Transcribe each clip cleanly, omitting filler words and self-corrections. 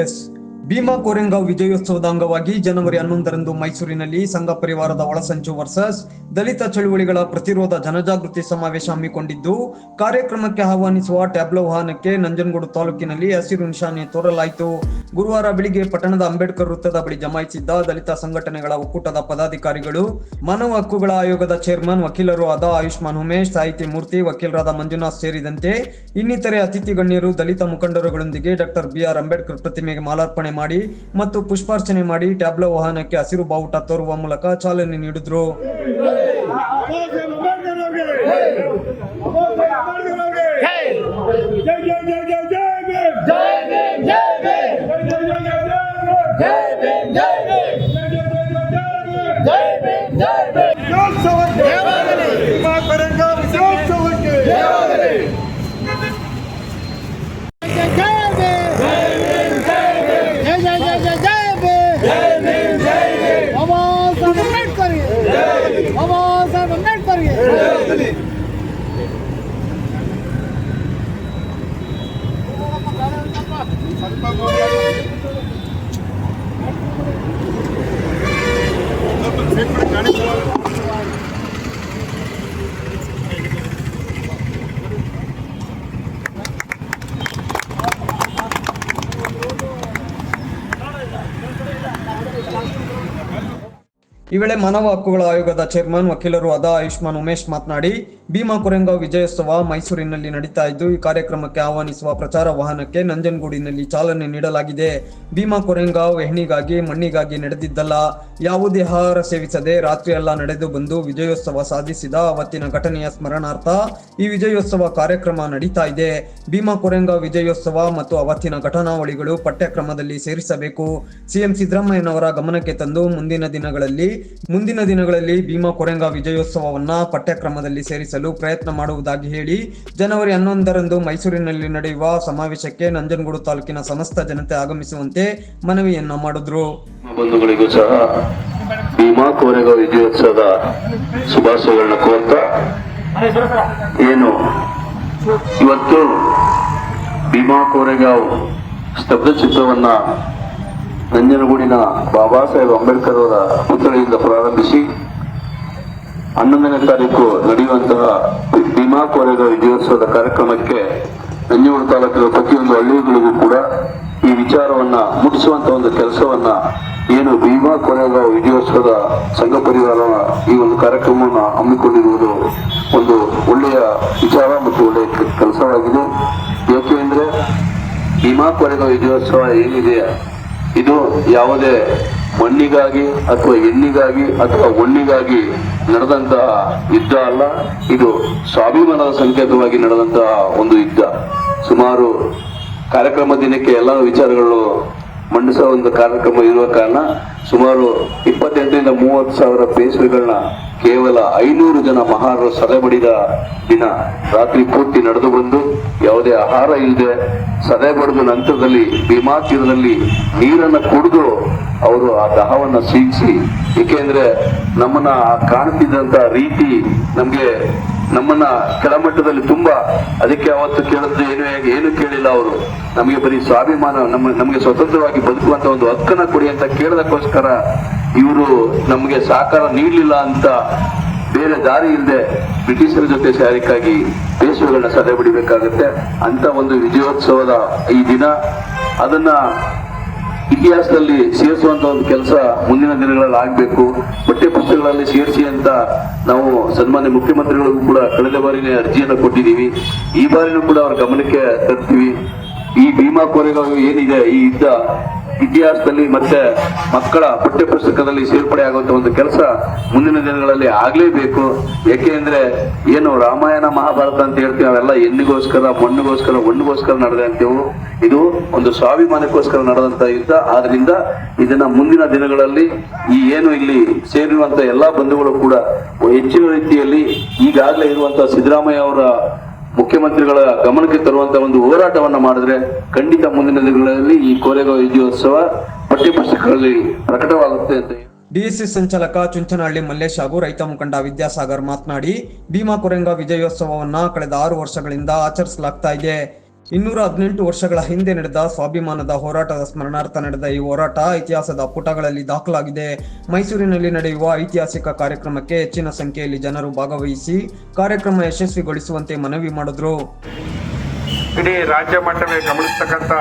S Bima Koregaon ವಿಜಯೋತ್ಸವದ ಅಂಗವಾಗಿ ಜನವರಿ 11ರಂದು ಮೈಸೂರಿನಲ್ಲಿ ಸಂಘ ಪರಿವಾರದ ಒಳಸಂಚು ವರ್ಸಸ್ ದಲಿತ ಚಳುವಳಿಗಳ ಪ್ರತಿರೋಧ ಜನಜಾಗೃತಿ ಸಮಾವೇಶ ಹಮ್ಮಿಕೊಂಡಿದ್ದು, ಕಾರ್ಯಕ್ರಮಕ್ಕೆ ಆಹ್ವಾನಿಸುವ ಟ್ಯಾಬ್ಲೋ ವಾಹನಕ್ಕೆ ನಂಜನಗೂಡು ತಾಲೂಕಿನಲ್ಲಿ ಹಸಿರು ನಿಶಾನೆ ತೋರಲಾಯಿತು. ಗುರುವಾರ ಬೆಳಿಗ್ಗೆ ಪಟ್ಟಣದ ಅಂಬೇಡ್ಕರ್ ವೃತ್ತದ ಬಳಿ ಜಮಾಯಿಸಿದ್ದ ದಲಿತ ಸಂಘಟನೆಗಳ ಒಕ್ಕೂಟದ ಪದಾಧಿಕಾರಿಗಳು, ಮಾನವ ಹಕ್ಕುಗಳ ಆಯೋಗದ ಚೇರ್ಮನ್ ವಕೀಲರು ಆದ ಆಯುಷ್ಮಾನ್ ಉಮೇಶ್, ಸಾಹಿತಿ ಮೂರ್ತಿ, ವಕೀಲರಾದ ಮಂಜುನಾಥ್ ಸೇರಿದಂತೆ ಇನ್ನಿತರೆ ಅತಿಥಿ ಗಣ್ಯರು ದಲಿತ ಮುಖಂಡರುಗಳೊಂದಿಗೆ ಡಾಕ್ಟರ್ BR ಅಂಬೇಡ್ಕರ್ ಪ್ರತಿಮೆಗೆ ಮಾಲಾರ್ಪಣೆ ಮಾಡಿ ಮತ್ತು ಪುಷ್ಪಾರ್ಚನೆ ಮಾಡಿ ಟ್ಯಾಬ್ಲೋ ವಾಹನಕ್ಕೆ ಹಸಿರು ಬಾವುಟ ತೋರುವ ಮೂಲಕ ಚಾಲನೆ ನೀಡಿದ್ರು. ಈ ವೇಳೆ ಮಾನವ ಹಕ್ಕುಗಳ ಆಯೋಗದ ಚೇರ್ಮನ್ ವಕೀಲರು ಆದ ಆಯುಷ್ಮಾನ್ ಉಮೇಶ್ ಮಾತನಾಡಿ, ಭೀಮಾ ಕೋರೆಗಾಂವ್ ವಿಜಯೋತ್ಸವ ಮೈಸೂರಿನಲ್ಲಿ ನಡೀತಾ ಇದ್ದು, ಈ ಕಾರ್ಯಕ್ರಮಕ್ಕೆ ಆಹ್ವಾನಿಸುವ ಪ್ರಚಾರ ವಾಹನಕ್ಕೆ ನಂಜನಗೂಡಿನಲ್ಲಿ ಚಾಲನೆ ನೀಡಲಾಗಿದೆ. ಭೀಮಾ ಕೋರೆಗಾಂವ್ ಹೆಣ್ಣಿಗಾಗಿ ಮಣ್ಣಿಗಾಗಿ ನಡೆದಿದ್ದಲ್ಲ. ಯಾವುದೇ ಆಹಾರ ಸೇವಿಸದೆ ರಾತ್ರಿ ಎಲ್ಲ ನಡೆದು ಬಂದು ವಿಜಯೋತ್ಸವ ಸಾಧಿಸಿದ ಅವತ್ತಿನ ಘಟನೆಯ ಸ್ಮರಣಾರ್ಥ ಈ ವಿಜಯೋತ್ಸವ ಕಾರ್ಯಕ್ರಮ ನಡೀತಾ ಇದೆ. ಭೀಮಾ ಕೋರೆಗಾಂವ್ ವಿಜಯೋತ್ಸವ ಮತ್ತು ಅವತ್ತಿನ ಘಟನಾವಳಿಗಳು ಪಠ್ಯಕ್ರಮದಲ್ಲಿ ಸೇರಿಸಬೇಕು. ಸಿಎಂ ಸಿದ್ದರಾಮಯ್ಯನವರ ಗಮನಕ್ಕೆ ತಂದು ಮುಂದಿನ ದಿನಗಳಲ್ಲಿ ಭೀಮಾ ಕೋರೆಗಾಂವ್ ವಿಜಯೋತ್ಸವವನ್ನ ಪಠ್ಯಕ್ರಮದಲ್ಲಿ ಸೇರಿಸಲು ಪ್ರಯತ್ನ ಮಾಡುವುದಾಗಿ ಹೇಳಿ, ಜನವರಿ 11ರಂದು ಮೈಸೂರಿನಲ್ಲಿ ನಡೆಯುವ ಸಮಾವೇಶಕ್ಕೆ ನಂಜನಗೂಡು ತಾಲೂಕಿನ ಸಮಸ್ತ ಜನತೆ ಆಗಮಿಸುವಂತೆ ಮನವಿಯನ್ನ ಮಾಡಿದ್ರು. ಬಂಧುಗಳಿಗೂ ಸಹ ಭೀಮಾ ಕೋರೆಗಾಂವ್ ವಿಜಯೋತ್ಸವದ ಶುಭಾಶಯಗಳನ್ನ ಕೋರ್ತಾ, ಏನು ಇವತ್ತು ಭೀಮಾ ಕೋರೆಗಾಂವ್ ಸ್ತಬ್ಧ ಚಿತ್ರವನ್ನ ನಂಜನಗೂಡಿನ ಬಾಬಾ ಸಾಹೇಬ್ ಅಂಬೇಡ್ಕರ್ ಅವರ ಪುತ್ಥಳಿಯಿಂದ ಪ್ರಾರಂಭಿಸಿ 11ನೇ ತಾರೀಕು ನಡೆಯುವಂತಹ ಭೀಮಾ ಕೋರೆಗಾಂವ್ ವಿಜಯೋತ್ಸವದ ಕಾರ್ಯಕ್ರಮಕ್ಕೆ ನಂಜನಗೂಡು ತಾಲೂಕಿನ ಪ್ರತಿಯೊಂದು ಹಳ್ಳಿಗಳಿಗೂ ಕೂಡ ಈ ವಿಚಾರವನ್ನ ಮುಟ್ಟಿಸುವಂತಹ ಒಂದು ಕೆಲಸವನ್ನ ಏನು ಭೀಮಾ ಕೋರೆಗಾಂವ್ ವಿಜಯೋತ್ಸವದ ಸಂಘ ಪರಿವಾರ ಈ ಒಂದು ಕಾರ್ಯಕ್ರಮವನ್ನು ಹಮ್ಮಿಕೊಂಡಿರುವುದು ಒಂದು ಒಳ್ಳೆಯ ವಿಚಾರ ಮತ್ತು ಒಳ್ಳೆಯ ಕೆಲಸವಾಗಿದೆ. ಏಕೆಂದ್ರೆ ಭೀಮಾ ಕೋರೆಗಾಂವ್ ವಿಜಯೋತ್ಸವ ಏನಿದೆ, ಇದು ಯಾವುದೇ ಮಣ್ಣಿಗಾಗಿ ಅಥವಾ ಹೆಣ್ಣಿಗಾಗಿ ಅಥವಾ ಒಣ್ಣಿಗಾಗಿ ನಡೆದಂತಹ ಯುದ್ಧ ಅಲ್ಲ. ಇದು ಸ್ವಾಭಿಮಾನದ ಸಂಕೇತವಾಗಿ ನಡೆದಂತಹ ಒಂದು ಯುದ್ಧ. ಸುಮಾರು ಕಾರ್ಯಕ್ರಮ ದಿನಕ್ಕೆ ಎಲ್ಲ ವಿಚಾರಗಳು ಮಂಡಿಸುವ ಒಂದು ಕಾರ್ಯಕ್ರಮ ಇರುವ ಕಾರಣ ಸುಮಾರು 28ರಿಂದ 30 ಸಾವಿರ ಪೇಶ್ವೆಗಳನ್ನ ಕೇವಲ 500 ಜನ ಮಹಾರರು ಸದೆಬಡಿದ ದಿನ ರಾತ್ರಿ ಪೂರ್ತಿ ನಡೆದು ಬಂದು ಯಾವುದೇ ಆಹಾರ ಇಲ್ಲದೆ ಸದೆಬಡಿದ ನಂತರದಲ್ಲಿ ಭೀಮಾ ತೀರದಲ್ಲಿ ನೀರನ್ನ ಕುಡಿದು ಅವರು ಆ ದಹವನ್ನ ಸೀಗಿಸಿ, ಏಕೆಂದ್ರೆ ನಮ್ಮನ್ನ ಕಾಣ್ತಿದ್ದಂತ ರೀತಿ ನಮ್ಮನ್ನ ಕೆಳಮಟ್ಟದಲ್ಲಿ ತುಂಬಾ, ಅದಕ್ಕೆ ಅವತ್ತು ಕೇಳಿದ್ರೆ ಏನು ಕೇಳಿಲ್ಲ ಅವರು. ನಮಗೆ ಬರೀ ಸ್ವಾಭಿಮಾನ, ನಮಗೆ ಸ್ವತಂತ್ರವಾಗಿ ಬದುಕುವಂತ ಒಂದು ಹಕ್ಕನ್ನ ಕೊಡಿ ಅಂತ ಕೇಳದಕ್ಕೋಸ್ಕರ ಇವರು ನಮಗೆ ಸಹಕಾರ ನೀಡಲಿಲ್ಲ ಅಂತ ಬೇರೆ ದಾರಿ ಇಲ್ಲದೆ ಬ್ರಿಟಿಷರ ಜೊತೆ ಸೇರಿಕಾಗಿ ಪೇಶ್ವೆಗಳನ್ನ ಸದೆ ಬಿಡಬೇಕಾಗುತ್ತೆ. ಅಂತ ಒಂದು ವಿಜಯೋತ್ಸವದ ಈ ದಿನ ಅದನ್ನ ಇತಿಹಾಸದಲ್ಲಿ ಸೇರಿಸುವಂತ ಒಂದು ಕೆಲಸ ಮುಂದಿನ ದಿನಗಳಲ್ಲಿ ಆಗ್ಬೇಕು. ಪಠ್ಯ ಪುಸ್ತಕಗಳಲ್ಲಿ ಸೇರಿಸಿ ಅಂತ ನಾವು ಸನ್ಮಾನ್ಯ ಮುಖ್ಯಮಂತ್ರಿಗಳಿಗೂ ಕೂಡ ಕಳೆದ ಬಾರಿನೇ ಅರ್ಜಿಯನ್ನು ಕೊಟ್ಟಿದ್ದೀವಿ. ಈ ಬಾರಿನೂ ಕೂಡ ಅವರ ಗಮನಕ್ಕೆ ತರ್ತೀವಿ. ಈ ಭೀಮಾ ಕೋರೆಗಾಂವ್ ಏನಿದೆ, ಈ ಯುದ್ಧ ಇತಿಹಾಸದಲ್ಲಿ ಮತ್ತೆ ಮಕ್ಕಳ ಪಠ್ಯ ಪುಸ್ತಕದಲ್ಲಿ ಸೇರ್ಪಡೆ ಆಗುವಂತ ಒಂದು ಕೆಲಸ ಮುಂದಿನ ದಿನಗಳಲ್ಲಿ ಆಗ್ಲೇಬೇಕು. ಯಾಕೆಂದ್ರೆ ಏನು ರಾಮಾಯಣ ಮಹಾಭಾರತ ಅಂತ ಹೇಳ್ತೀವಿ, ಅವೆಲ್ಲ ಹೆಣ್ಣಿಗೋಸ್ಕರ ಮಣ್ಣಿಗೋಸ್ಕರ ನಡೆದ ಅಂತೇವು. ಇದು ಒಂದು ಸ್ವಾಭಿಮಾನಕ್ಕೋಸ್ಕರ ನಡೆದಂತ ಯುದ್ಧ. ಆದ್ರಿಂದ ಇದನ್ನ ಮುಂದಿನ ದಿನಗಳಲ್ಲಿ ಈ ಏನು ಇಲ್ಲಿ ಸೇರಿರುವಂತ ಎಲ್ಲಾ ಬಂಧುಗಳು ಕೂಡ ಹೆಚ್ಚಿನ ರೀತಿಯಲ್ಲಿ ಈಗಾಗಲೇ ಇರುವಂತಹ ಸಿದ್ದರಾಮಯ್ಯ ಅವರ ಮುಖ್ಯಮಂತ್ರಿಗಳ ಗಮನಕ್ಕೆ ತರುವಂತ ಒಂದು ಹೋರಾಟವನ್ನ ಮಾಡಿದ್ರೆ ಖಂಡಿತ ಮುಂದಿನ ದಿನಗಳಲ್ಲಿ ಈ ಕೋರೆಗಾಂವ್ ವಿಜಯೋತ್ಸವ ಪಠ್ಯಪುಸ್ತಕಗಳಲ್ಲಿ ಪ್ರಕಟವಾಗುತ್ತೆ ಅಂತ. ಡಿಎಸ್ಸಿ ಸಂಚಾಲಕ ಚುಂಚನಹಳ್ಳಿ ಮಲ್ಲೇಶ್ ಹಾಗೂ ರೈತ ಮುಖಂಡ ವಿದ್ಯಾಸಾಗರ್ ಮಾತನಾಡಿ, ಭೀಮಾ ಕೊರೆಂಗಾವ್ ವಿಜಯೋತ್ಸವವನ್ನ ಕಳೆದ 6 ವರ್ಷಗಳಿಂದ ಆಚರಿಸಲಾಗ್ತಾ ಇದೆ. 218 ವರ್ಷಗಳ ಹಿಂದೆ ನಡೆದ ಸ್ವಾಭಿಮಾನದ ಹೋರಾಟದ ಸ್ಮರಣಾರ್ಥ ನಡೆದ ಈ ಹೋರಾಟ ಇತಿಹಾಸದ ಪುಟಗಳಲ್ಲಿ ದಾಖಲಾಗಿದೆ. ಮೈಸೂರಿನಲ್ಲಿ ನಡೆಯುವ ಐತಿಹಾಸಿಕ ಕಾರ್ಯಕ್ರಮಕ್ಕೆ ಹೆಚ್ಚಿನ ಸಂಖ್ಯೆಯಲ್ಲಿ ಜನರು ಭಾಗವಹಿಸಿ ಕಾರ್ಯಕ್ರಮ ಯಶಸ್ವಿಗೊಳಿಸುವಂತೆ ಮನವಿ ಮಾಡಿದ್ರು. ಇಡೀ ರಾಜ್ಯ ಮಟ್ಟವೇ ಗಮನಿಸತಕ್ಕಂಥ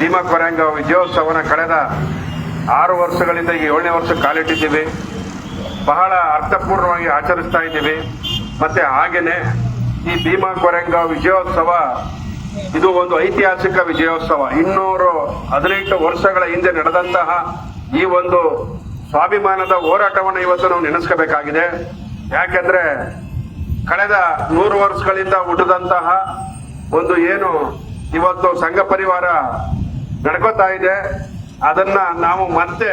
ಭೀಮಾ ಕೊರೆಂಗಾವ್ ವಿಜಯೋತ್ಸವನ ಕಳೆದ 6 ವರ್ಷಗಳಿಂದ ಈಗ 7ನೇ ವರ್ಷ ಕಾಲಿಟ್ಟಿದ್ದೀವಿ. ಬಹಳ ಅರ್ಥಪೂರ್ಣವಾಗಿ ಆಚರಿಸ್ತಾ ಇದ್ದೀವಿ. ಮತ್ತೆ ಹಾಗೇನೆ ಈ ಭೀಮಾ ಕೊರೆಂಗಾವ್ ವಿಜಯೋತ್ಸವ ಇದು ಒಂದು ಐತಿಹಾಸಿಕ ವಿಜಯೋತ್ಸವ. 218 ವರ್ಷಗಳ ಹಿಂದೆ ನಡೆದಂತಹ ಈ ಒಂದು ಸ್ವಾಭಿಮಾನದ ಹೋರಾಟವನ್ನು ಇವತ್ತು ನಾವು ನೆನೆಸ್ಕೋಬೇಕಾಗಿದೆ. ಯಾಕೆಂದ್ರೆ ಕಳೆದ 100 ವರ್ಷಗಳಿಂದ ಹುಟ್ಟಿದಂತಹ ಒಂದು ಏನು ಇವತ್ತು ಸಂಘ ಪರಿವಾರ ನಡ್ಕೋತಾ ಇದೆ, ಅದನ್ನ ನಾವು ಮತ್ತೆ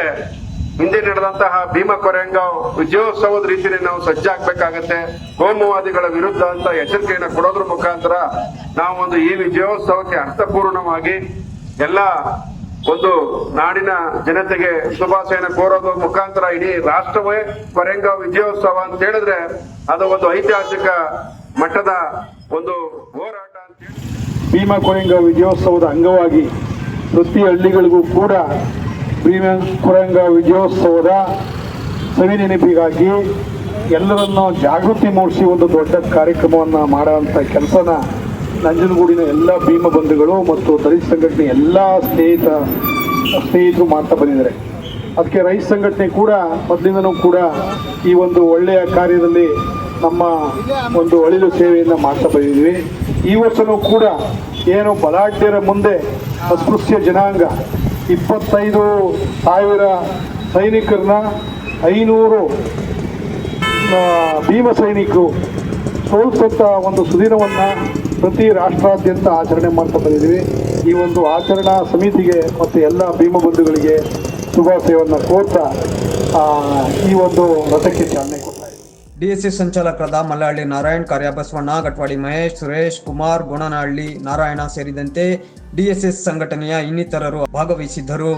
ಹಿಂದೆ ನಡೆದಂತಹ ಭೀಮಾ ಕೊರೆಂಗಾವ್ ವಿಜಯೋತ್ಸವದ ರೀತಿಯಲ್ಲಿ ನಾವು ಸಜ್ಜಾಗಬೇಕಾಗತ್ತೆ. ಕೋಮುವಾದಿಗಳ ವಿರುದ್ಧ ಅಂತ ಎಚ್ಚರಿಕೆಯನ್ನು ಕೊಡೋದ್ರ ಮುಖಾಂತರ ನಾವು ಒಂದು ಈ ವಿಜಯೋತ್ಸವಕ್ಕೆ ಅರ್ಥಪೂರ್ಣವಾಗಿ ಎಲ್ಲ ಒಂದು ನಾಡಿನ ಜನತೆಗೆ ಶುಭಾಶಯನ ಕೋರೋದ್ರ ಮುಖಾಂತರ ಇಡೀ ರಾಷ್ಟ್ರವೇ ಕೊರೆಂಗಾವ್ ವಿಜಯೋತ್ಸವ ಅಂತ ಹೇಳಿದ್ರೆ ಅದು ಒಂದು ಐತಿಹಾಸಿಕ ಮಟ್ಟದ ಒಂದು ಹೋರಾಟ ಅಂತ ಹೇಳಿ ಭೀಮಾ ಕೊರೆಂಗಾವ್ ವಿಜಯೋತ್ಸವದ ಅಂಗವಾಗಿ ಪ್ರತಿ ಹಳ್ಳಿಗಳಿಗೂ ಕೂಡ ಭೀಮಾ ಕೊರೆಂಗಾವ್ ವಿಜಯೋತ್ಸವದ ಸವಿ ನೆನಪಿಗಾಗಿ ಎಲ್ಲರನ್ನು ಜಾಗೃತಿ ಮೂಡಿಸಿ ಒಂದು ದೊಡ್ಡ ಕಾರ್ಯಕ್ರಮವನ್ನು ಮಾಡುವಂಥ ಕೆಲಸನ ನಂಜನಗೂಡಿನ ಎಲ್ಲ ಭೀಮ ಬಂಧುಗಳು ಮತ್ತು ದಲಿತ ಸಂಘಟನೆ ಎಲ್ಲ ಸ್ನೇಹಿತರು ಮಾಡ್ತಾ ಬಂದಿದ್ದಾರೆ. ಅದಕ್ಕೆ ರೈತ ಸಂಘಟನೆ ಕೂಡ ಮೊದಲಿಂದನೂ ಕೂಡ ಈ ಒಂದು ಒಳ್ಳೆಯ ಕಾರ್ಯದಲ್ಲಿ ನಮ್ಮ ಒಂದು ಅಳಿಲು ಸೇವೆಯನ್ನು ಮಾಡ್ತಾ ಬಂದಿದ್ದೀವಿ. ಈ ವರ್ಷವೂ ಕೂಡ ಏನು ಬಲಾಢ್ಯರ ಮುಂದೆ ಅಸ್ಪೃಶ್ಯ ಜನಾಂಗ 25,000 ಸೈನಿಕರನ್ನ 500 ಭೀಮ ಸೈನಿಕರು ಸೋಲಿಸಂಥ ಒಂದು ಸುದಿನವನ್ನು ಪ್ರತಿ ರಾಷ್ಟ್ರಾದ್ಯಂತ ಆಚರಣೆ ಮಾಡ್ತಾ ಬಂದಿದ್ದೀವಿ. ಈ ಒಂದು ಆಚರಣಾ ಸಮಿತಿಗೆ ಮತ್ತು ಎಲ್ಲ ಭೀಮ ಬಂಧುಗಳಿಗೆ ಶುಭಾಶಯವನ್ನು ಕೋರ್ತಾ ಈ ಒಂದು ರಥಕ್ಕೆ ಚಾಲನೆ ಕೊಡ್ತಾ ಇದ್ದೀವಿ. ಡಿಎಸ್ಸಿ ಸಂಚಾಲಕರಾದ ಮಲ್ಲಹಳ್ಳಿ ನಾರಾಯಣ್, ಕಾರ್ಯಬಸವಣ್ಣ, ಗಟ್ವಾಡಿ ಮಹೇಶ್, ಸುರೇಶ್ ಕುಮಾರ್, ಗುಣನಹಳ್ಳಿ ನಾರಾಯಣ ಸೇರಿದಂತೆ ಡಿಎಸ್ಎಸ್ ಸಂಘಟನೆಯ ಇನ್ನಿತರರು ಭಾಗವಹಿಸಿದ್ದರು.